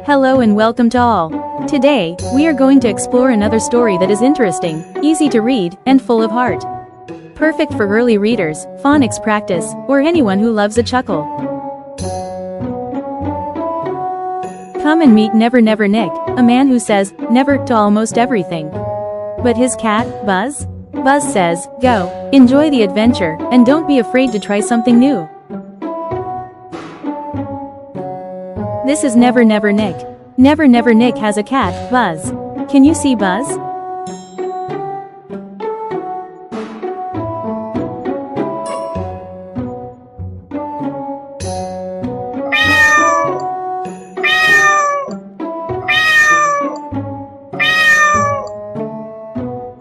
Hello and welcome to all. Today, we are going to explore another story that is interesting, easy to read, and full of heart. Perfect for early readers, phonics practice, or anyone who loves a chuckle. Come and meet Never Never Nick, a man who says never to almost everything. But his cat, Buzz? Buzz says, go, enjoy the adventure, and don't be afraid to try something new. This is Never Never Nick. Never Never Nick has a cat, Buzz. Can you see Buzz?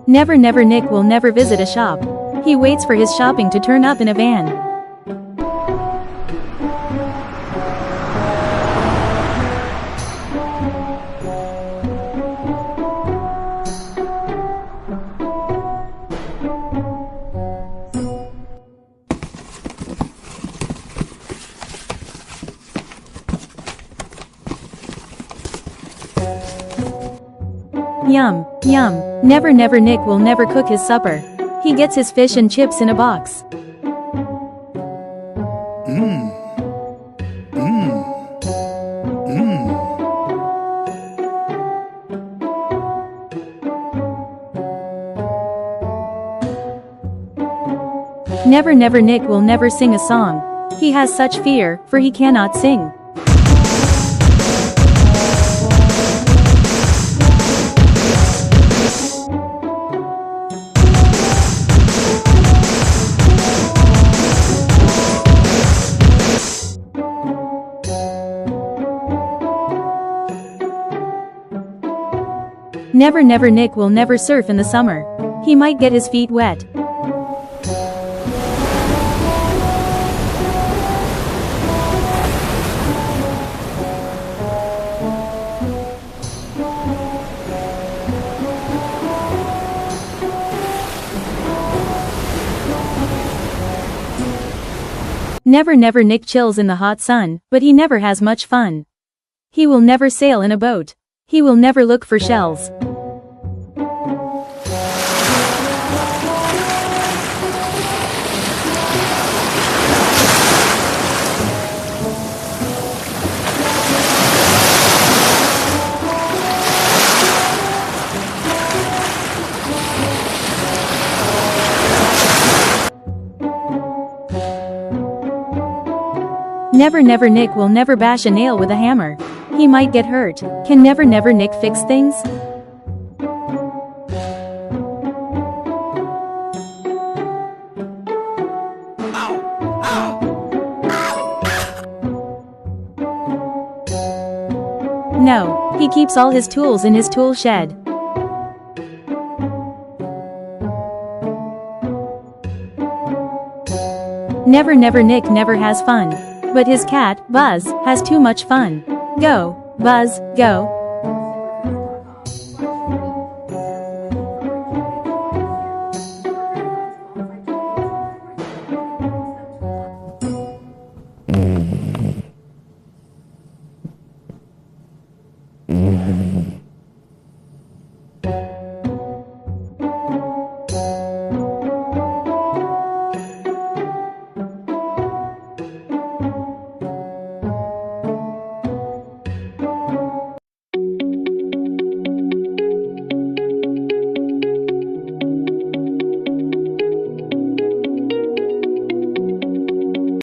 Never Never Nick will never visit a shop. He waits for his shopping to turn up in a van. Yum, yum. Never Never Nick will never cook his supper. He gets his fish and chips in a box. Never Never Nick will never sing a song. He has such fear, for he cannot sing. Never Never Nick will never surf in the summer. He might get his feet wet. Never Never Nick chills in the hot sun, but he never has much fun. He will never sail in a boat. He will never look for shells. Never Never Nick will never bash a nail with a hammer. He might get hurt. Can Never Never Nick fix things? No, he keeps all his tools in his tool shed. Never Never Nick never has fun. But his cat, Buzz, has too much fun. Go, Buzz, go.